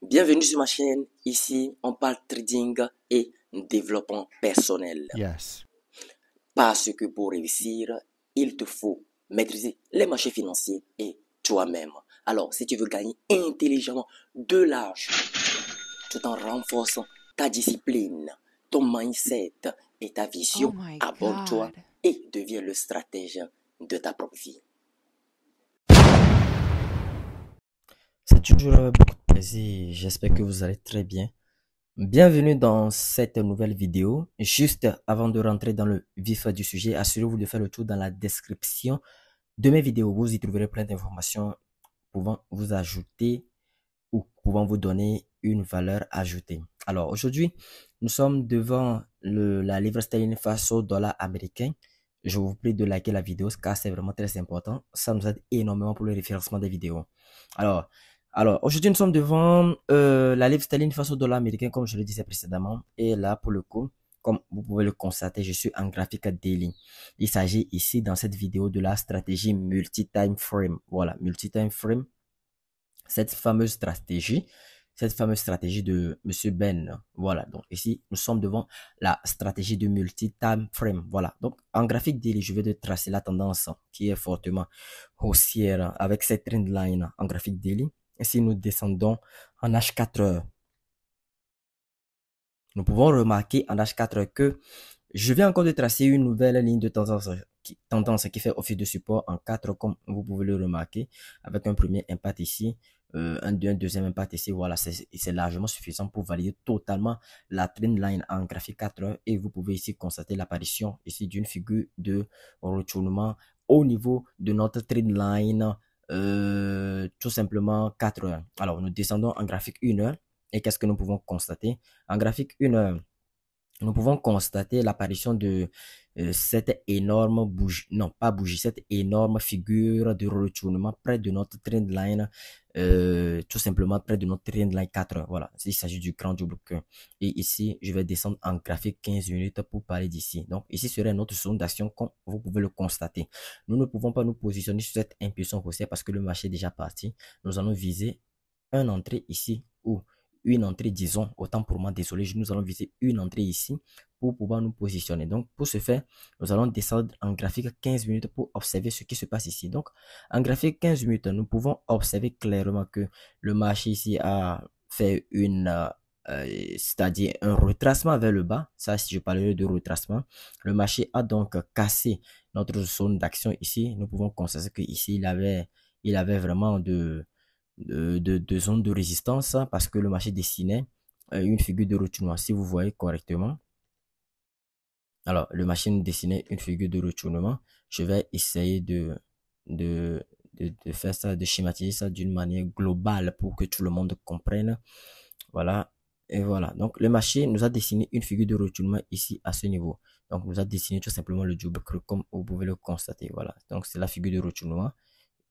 Bienvenue sur ma chaîne. Ici, on parle trading et développement personnel. Yes. Parce que pour réussir, il te faut maîtriser les marchés financiers et toi-même. Alors, si tu veux gagner intelligemment de l'argent, tout en renforçant ta discipline, ton mindset et ta Oh vision, my abonne-toi God. et deviens le stratège de ta propre vie. C'est toujours beaucoup de plaisir. J'espère que vous allez très bien. Bienvenue dans cette nouvelle vidéo. Juste avant de rentrer dans le vif du sujet, assurez-vous de faire le tour dans la description de mes vidéos. Vous y trouverez plein d'informations pouvant vous ajouter ou pouvant vous donner une valeur ajoutée. Alors aujourd'hui, nous sommes devant la livre sterling face au dollar américain. Je vous prie de liker la vidéo car c'est vraiment très important. Ça nous aide énormément pour le référencement des vidéos. Alors, aujourd'hui, nous sommes devant la livre sterling face au dollar américain, comme je le disais précédemment. Et là, pour le coup, comme vous pouvez le constater, je suis en graphique daily. Il s'agit ici, dans cette vidéo, de la stratégie multi-time frame. Voilà, multi-time frame. Cette fameuse stratégie de Monsieur Ben. Voilà, donc ici, nous sommes devant la stratégie de multi-time frame. Voilà, donc en graphique daily, je vais de tracer la tendance qui est fortement haussière avec cette trendline en graphique daily. Et si nous descendons en H4, nous pouvons remarquer en H4 que je viens encore de tracer une nouvelle ligne de tendance qui fait office de support en 4, comme vous pouvez le remarquer, avec un premier impact ici, un deuxième impact ici. Voilà, c'est largement suffisant pour valider totalement la trendline en graphique 4 heures. Et vous pouvez ici constater l'apparition ici d'une figure de retournement au niveau de notre trendline, tout simplement 4 heures. Alors, nous descendons en graphique 1 heure. Et qu'est-ce que nous pouvons constater? En graphique 1 heure, nous pouvons constater l'apparition de cette énorme bougie, non pas bougie, cette énorme figure de retournement près de notre trendline, tout simplement près de notre trendline 4. Voilà, il s'agit du grand double cœur. Et ici, je vais descendre en graphique 15 minutes pour parler d'ici. Donc ici serait notre zone d'action comme vous pouvez le constater. Nous ne pouvons pas nous positionner sur cette impulsion haussière parce que le marché est déjà parti. Nous allons viser une entrée ici ou une entrée, disons, autant pour moi, désolé, nous allons viser une entrée ici pour pouvoir nous positionner. Donc, pour ce faire, nous allons descendre en graphique 15 minutes pour observer ce qui se passe ici. Donc, en graphique 15 minutes, nous pouvons observer clairement que le marché ici a fait c'est-à-dire un retracement vers le bas. Ça, si je parlerai de retracement, le marché a donc cassé notre zone d'action ici. Nous pouvons constater qu'ici, il avait vraiment de zone de résistance parce que le marché dessinait une figure de retournement. Si vous voyez correctement, alors le marché dessinait une figure de retournement. Je vais essayer de faire ça, de schématiser ça d'une manière globale pour que tout le monde comprenne. Voilà. Et voilà. Donc, le marché nous a dessiné une figure de retournement ici à ce niveau. Donc, nous a dessiné tout simplement le double creux comme vous pouvez le constater. Voilà. Donc, c'est la figure de retournement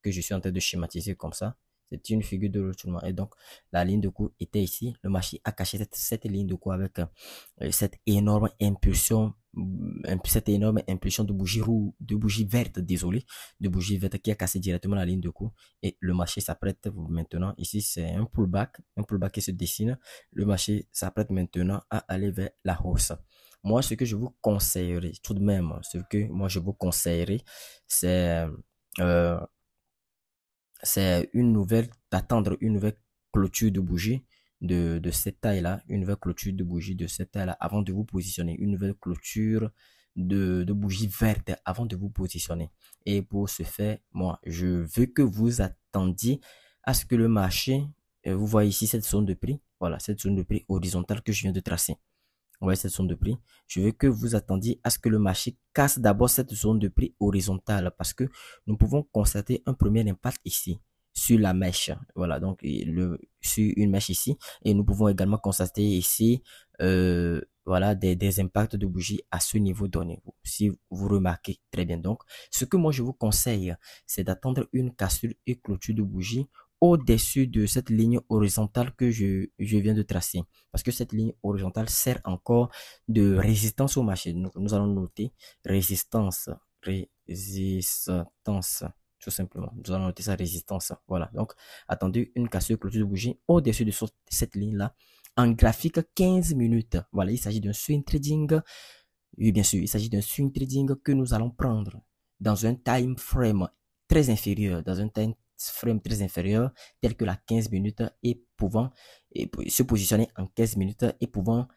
que je suis en train de schématiser comme ça. C'est une figure de retournement. Et donc, la ligne de cours était ici. Le marché a caché cette ligne de cours avec cette énorme impulsion, de bougie rouge, de bougie verte, désolé, de bougie verte qui a cassé directement la ligne de cours. Et le marché s'apprête maintenant, ici c'est un pullback qui se dessine. Le marché s'apprête maintenant à aller vers la hausse. Moi, ce que je vous conseillerais, tout de même, ce que moi je vous conseillerais, c'est euh, d'attendre une nouvelle clôture de bougie de cette taille-là, une nouvelle clôture de bougie de cette taille-là avant de vous positionner, une nouvelle clôture de bougie verte avant de vous positionner. Et pour ce faire, moi, je veux que vous attendiez à ce que le marché, vous voyez ici cette zone de prix, voilà, cette zone de prix horizontale que je viens de tracer. Vous voyez cette zone de prix. Je veux que vous attendiez à ce que le marché casse d'abord cette zone de prix horizontale parce que nous pouvons constater un premier impact ici sur la mèche. Voilà, donc sur une mèche ici. Et nous pouvons également constater ici voilà, des impacts de bougie à ce niveau donné. Si vous remarquez très bien. Donc, ce que moi je vous conseille, c'est d'attendre une cassure et clôture de bougie au-dessus de cette ligne horizontale que je viens de tracer. Parce que cette ligne horizontale sert encore de résistance au marché. Donc, nous allons noter résistance, tout simplement. Nous allons noter sa résistance. Voilà. Donc, attendez une cassure clôture de bougie au-dessus de cette ligne-là en graphique 15 minutes. Voilà, il s'agit d'un swing trading. Oui, bien sûr, il s'agit d'un swing trading que nous allons prendre dans un time frame très inférieur, tel que la 15 minutes et pouvant se positionner en 15 minutes et pouvant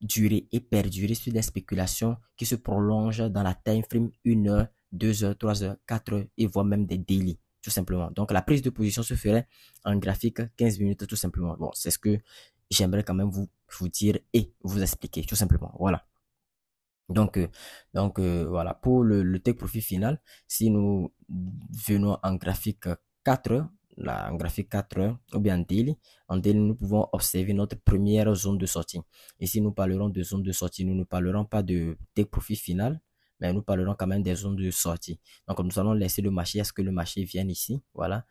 durer et perdurer sur des spéculations qui se prolongent dans la time frame 1 heure, 2 heures, 3 heures, 4 heures et voire même des daily, tout simplement. Donc, la prise de position se ferait en graphique 15 minutes, tout simplement. Bon, c'est ce que j'aimerais quand même vous dire et vous expliquer, tout simplement. Voilà. Voilà, pour le take profit final, si nous venons en graphique 4 heures, là, en graphique 4 heures, ou bien en daily, nous pouvons observer notre première zone de sortie. Et si nous parlerons de zone de sortie, nous ne parlerons pas de take profit final, mais nous parlerons quand même des zones de sortie. Donc, nous allons laisser le marché à ce que le marché vienne ici, voilà,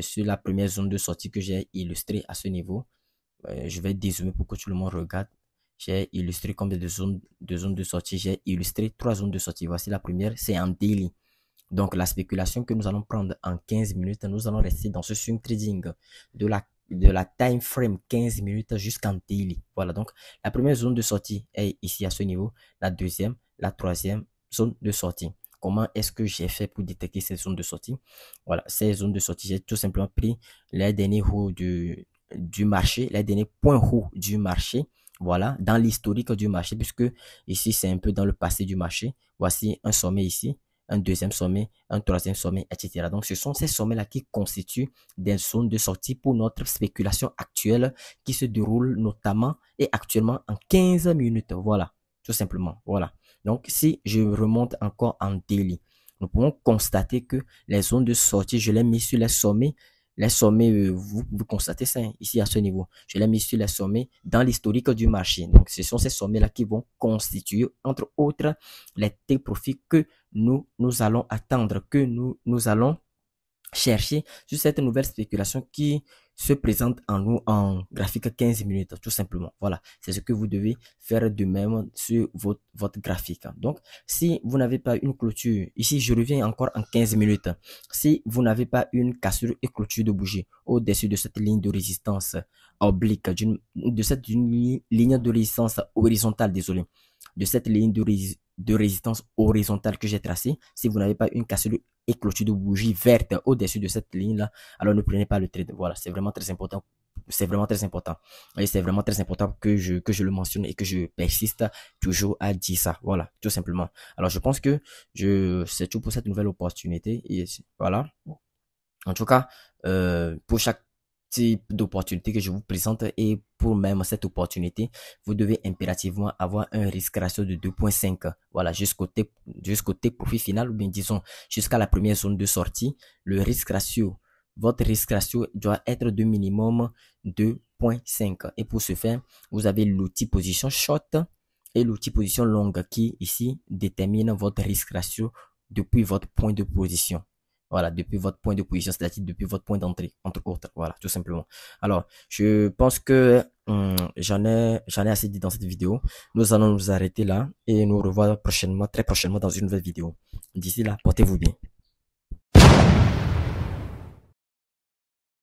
sur la première zone de sortie que j'ai illustrée à ce niveau. Je vais dézoomer pour que tout le monde regarde. J'ai illustré combien de zones de sortie. J'ai illustré 3 zones de sortie. Voici la première, c'est en daily. Donc, la spéculation que nous allons prendre en 15 minutes, nous allons rester dans ce swing trading de la time frame 15 minutes jusqu'en daily. Voilà, donc la première zone de sortie est ici à ce niveau. La deuxième, la troisième zone de sortie. Comment est-ce que j'ai fait pour détecter ces zones de sortie? Voilà, ces zones de sortie, j'ai tout simplement pris les derniers hauts du marché, les derniers points hauts du marché. Voilà, dans l'historique du marché, puisque ici, c'est un peu dans le passé du marché. Voici un sommet ici, un deuxième sommet, un troisième sommet, etc. Donc, ce sont ces sommets-là qui constituent des zones de sortie pour notre spéculation actuelle qui se déroule notamment et actuellement en 15 minutes. Voilà, tout simplement. Voilà. Donc, si je remonte encore en daily, nous pouvons constater que les zones de sortie, je les mis sur les sommets. Les sommets, vous constatez ça ici à ce niveau. Je l'ai mis sur les sommets dans l'historique du marché. Donc, ce sont ces sommets-là qui vont constituer, entre autres, les take profits que nous allons attendre, que nous allons chercher sur cette nouvelle spéculation qui se présente en nous en graphique 15 minutes, tout simplement. Voilà, c'est ce que vous devez faire de même sur votre graphique. Donc, si vous n'avez pas une clôture, ici je reviens encore en 15 minutes, si vous n'avez pas une cassure et clôture de bougie au-dessus de cette ligne de résistance oblique, de cette ligne de résistance horizontale, désolé, de cette ligne de résistance horizontale que j'ai tracée, si vous n'avez pas une cassure et clôture de bougie verte au-dessus de cette ligne-là, alors ne prenez pas le trade. Voilà, c'est vraiment très important. C'est vraiment très important. Et c'est vraiment très important que je le mentionne et que je persiste toujours à dire ça. Voilà, tout simplement. Alors, je pense que c'est tout pour cette nouvelle opportunité. Et voilà. En tout cas, pour chaque type d'opportunité que je vous présente et pour même cette opportunité, vous devez impérativement avoir un risque ratio de 2.5. Voilà, jusqu'au take profit final, ou bien disons jusqu'à la première zone de sortie, le risque ratio, votre risque ratio doit être de minimum 2.5. Et pour ce faire, vous avez l'outil position short et l'outil position longue qui ici détermine votre risque ratio depuis votre point de position. Voilà, depuis votre point de position, c'est-à-dire depuis votre point d'entrée, entre autres. Voilà, tout simplement. Alors, je pense que j'en ai assez dit dans cette vidéo. Nous allons nous arrêter là et nous revoir prochainement, très prochainement dans une nouvelle vidéo. D'ici là, portez-vous bien.